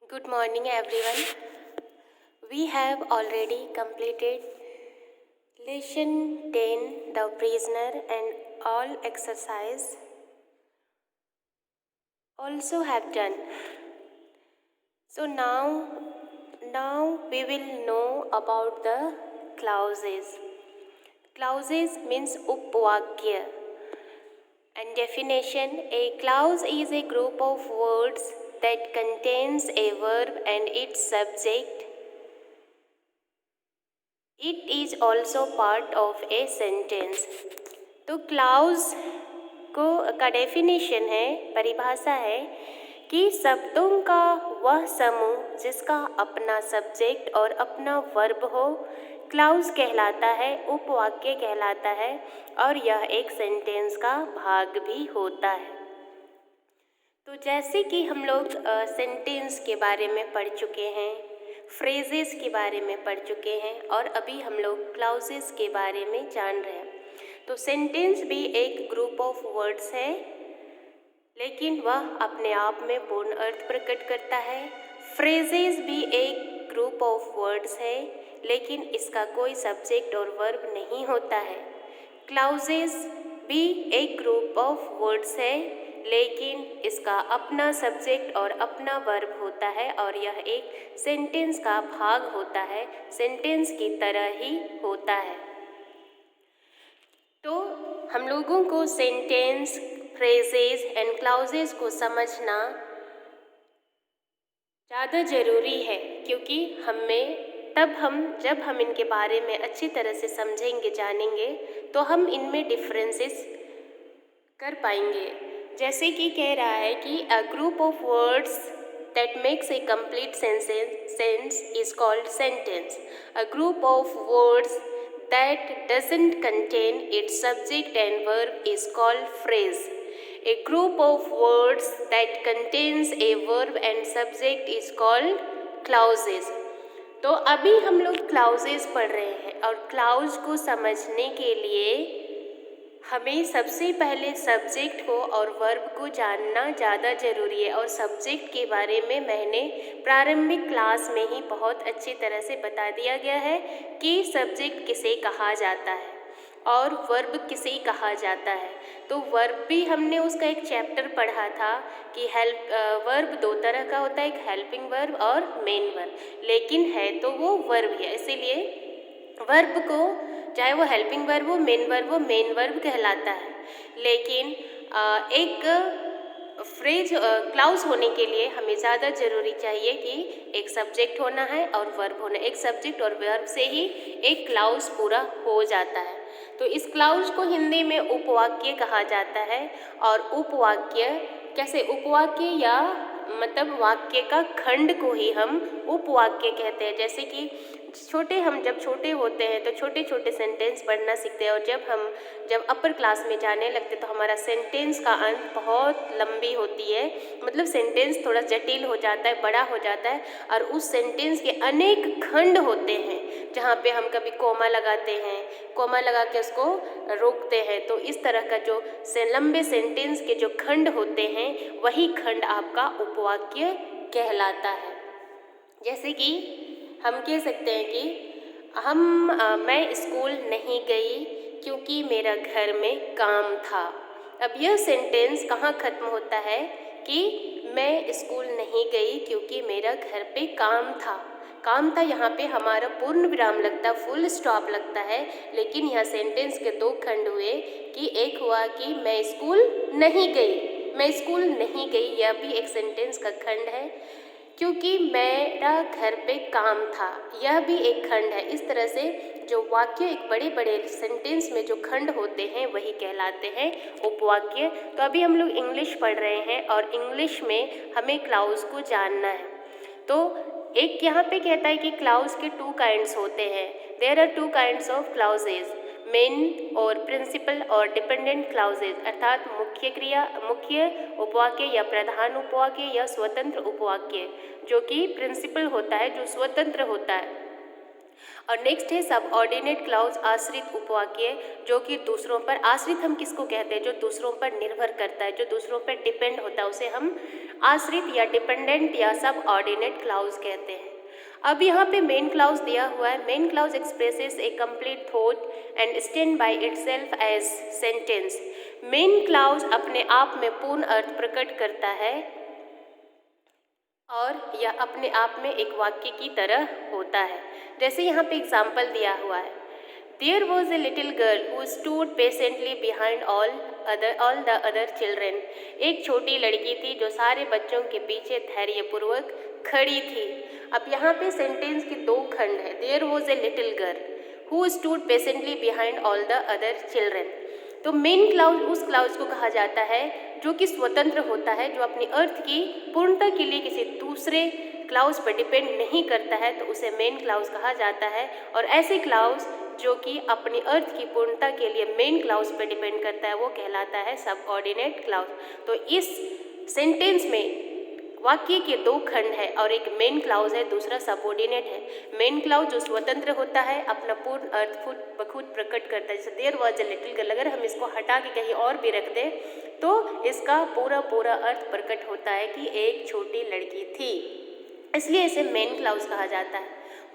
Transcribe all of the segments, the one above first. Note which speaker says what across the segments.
Speaker 1: Good morning, everyone. We have already completed lesson 10, The Prisoner, and all exercise also have done. So now we will know about the clauses. Clauses means upvakya. And definition: a clause is a group of words that contains a verb and its subject. It is also part of a sentence. तो clause का definition है, परिभाषा है कि शब्दों का वह समूह जिसका अपना सब्जेक्ट और अपना वर्ब हो, क्लाउज कहलाता है, उपवाक्य कहलाता है और यह एक सेंटेंस का भाग भी होता है। तो जैसे कि हम लोग सेंटेंस के बारे में पढ़ चुके हैं, फ्रेजेस के बारे में पढ़ चुके हैं और अभी हम लोग क्लाउजेस के बारे में जान रहे हैं। तो सेंटेंस भी एक ग्रुप ऑफ वर्ड्स है, लेकिन वह अपने आप में पूर्ण अर्थ प्रकट करता है। फ्रेजेस भी एक ग्रुप ऑफ वर्ड्स है, लेकिन इसका कोई सब्जेक्ट और वर्ब नहीं होता है। क्लाउजेस भी एक ग्रुप ऑफ वर्ड्स है, लेकिन इसका अपना सब्जेक्ट और अपना वर्ब होता है और यह एक सेंटेंस का भाग होता है, सेंटेंस की तरह ही होता है। तो हम लोगों को सेंटेंस, फ्रेजेस एंड क्लाउजेस को समझना ज़्यादा ज़रूरी है, क्योंकि जब हम इनके बारे में अच्छी तरह से समझेंगे, जानेंगे, तो हम इनमें डिफरेंसेस कर पाएंगे। जैसे कि कह रहा है कि a group of words that makes a complete sentence is called sentence. A group of words that doesn't contain its subject and verb is called phrase. A group of words that contains a verb and subject is called clauses. तो अभी हम लोग clauses पढ़ रहे हैं और clause को समझने के लिए हमें सबसे पहले सब्जेक्ट को और वर्ब को जानना ज़्यादा ज़रूरी है। और सब्जेक्ट के बारे में मैंने प्रारंभिक क्लास में ही बहुत अच्छी तरह से बता दिया गया है कि सब्जेक्ट किसे कहा जाता है और वर्ब किसे कहा जाता है। तो वर्ब भी हमने उसका एक चैप्टर पढ़ा था कि वर्ब दो तरह का होता है, एक हेल्पिंग वर्ब और मेन वर्ब, लेकिन है तो वो वर्ब है, इसीलिए वर्ब को चाहे वो हेल्पिंग वर्ब हो, मेन वर्ब कहलाता है। लेकिन एक फ्रेज क्लाउज होने के लिए हमें ज़्यादा ज़रूरी चाहिए कि एक सब्जेक्ट होना है और वर्ब होना। एक सब्जेक्ट और वर्ब से ही एक क्लाउज पूरा हो जाता है। तो इस क्लाउज को हिंदी में उपवाक्य कहा जाता है। और उपवाक्य कैसे, उपवाक्य या मतलब वाक्य का खंड को ही हम उपवाक्य कहते हैं। जैसे कि जब छोटे होते हैं तो छोटे छोटे सेंटेंस पढ़ना सीखते हैं, और जब अपर क्लास में जाने लगते तो हमारा सेंटेंस का अंत बहुत लंबी होती है, मतलब सेंटेंस थोड़ा जटिल हो जाता है, बड़ा हो जाता है, और उस सेंटेंस के अनेक खंड होते हैं जहाँ पे हम कभी कोमा लगाते हैं, कोमा लगा के उसको रोकते हैं। तो इस तरह का जो लंबे सेंटेंस के जो खंड होते हैं, वही खंड आपका उपवाक्य कहलाता है। जैसे कि हम कह सकते हैं कि मैं स्कूल नहीं गई क्योंकि मेरा घर में काम था। अब यह सेंटेंस कहाँ ख़त्म होता है कि मैं स्कूल नहीं गई क्योंकि मेरा घर पे काम था, यहाँ पे हमारा पूर्ण विराम लगता, फुल स्टॉप लगता है। लेकिन यह सेंटेंस के दो खंड हुए कि एक हुआ कि मैं स्कूल नहीं गई, यह भी एक सेंटेंस का खंड है, क्योंकि मेरा घर पे काम था, यह भी एक खंड है। इस तरह से जो वाक्य एक बड़े बड़े सेंटेंस में जो खंड होते हैं वही कहलाते हैं उपवाक्य। तो अभी हम लोग इंग्लिश पढ़ रहे हैं और इंग्लिश में हमें क्लाउज को जानना है। तो एक यहाँ पे कहता है कि क्लाउज के टू काइंड्स होते हैं। There are two kinds of clauses, main और प्रिंसिपल और डिपेंडेंट क्लाउजेज, अर्थात मुख्य उपवाक्य या प्रधान उपवाक्य या स्वतंत्र उपवाक्य। जो कि प्रिंसिपल होता है, जो स्वतंत्र होता है, और नेक्स्ट है सबऑर्डिनेट क्लाउज, आश्रित उपवाक्य, जो कि दूसरों पर, आश्रित हम किसको कहते हैं, जो दूसरों पर निर्भर करता है, जो दूसरों पर डिपेंड होता है, उसे हम आश्रित या डिपेंडेंट या सबऑर्डिनेट क्लाउज कहते हैं। अब यहाँ पे मेन क्लाउज दिया हुआ है। Main clause expresses a complete thought and stand by itself as sentence. Main clause अपने आप में पूर्ण अर्थ प्रकट करता है और यह अपने आप में एक वाक्य की तरह होता है। जैसे यहाँ पे एग्जाम्पल दिया हुआ है, there was a little girl who stood patiently behind all the other children. एक छोटी लड़की थी जो सारे बच्चों के पीछे धैर्यपूर्वक खड़ी थी। अब यहाँ पे सेंटेंस के दो खंड है। There was a little girl who stood patiently behind all the other children. तो मेन क्लाउज उस क्लाउज को कहा जाता है जो कि स्वतंत्र होता है, जो अपनी अर्थ की पूर्णता के लिए किसी दूसरे क्लाउज पर डिपेंड नहीं करता है, तो उसे मेन क्लाउज कहा जाता है। और ऐसे क्लाउज जो कि अपनी अर्थ की पूर्णता के लिए मेन क्लाउज पर डिपेंड करता है वो कहलाता है सबऑर्डिनेट क्लाउज। तो इस सेंटेंस में वाक्य के दो खंड है और एक मेन क्लाउज है, दूसरा सबऑर्डिनेट है। मेन क्लाउज जो स्वतंत्र होता है, अपना पूर्ण अर्थ खुद प्रकट करता है। जैसे there was a little girl, अगर हम इसको हटा के कहीं और भी रख दें तो इसका पूरा अर्थ प्रकट होता है कि एक छोटी लड़की थी, इसलिए इसे मेन क्लाउज कहा जाता है।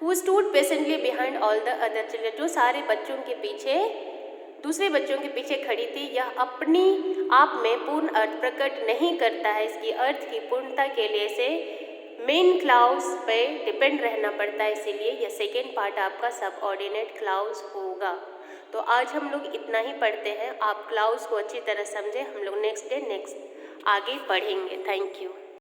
Speaker 1: Who stood patiently behind all the other children, जो सारे बच्चों के पीछे, दूसरे बच्चों के पीछे खड़ी थी, यह अपनी आप में पूर्ण अर्थ प्रकट नहीं करता है। इसकी अर्थ की पूर्णता के लिए इसे मेन क्लाउज पे डिपेंड रहना पड़ता है, इसीलिए यह सेकेंड पार्ट आपका सबऑर्डिनेट क्लाउज होगा। तो आज हम लोग इतना ही पढ़ते हैं। आप क्लाउज को अच्छी तरह समझें। हम लोग नेक्स्ट डे आगे पढ़ेंगे। Thank you.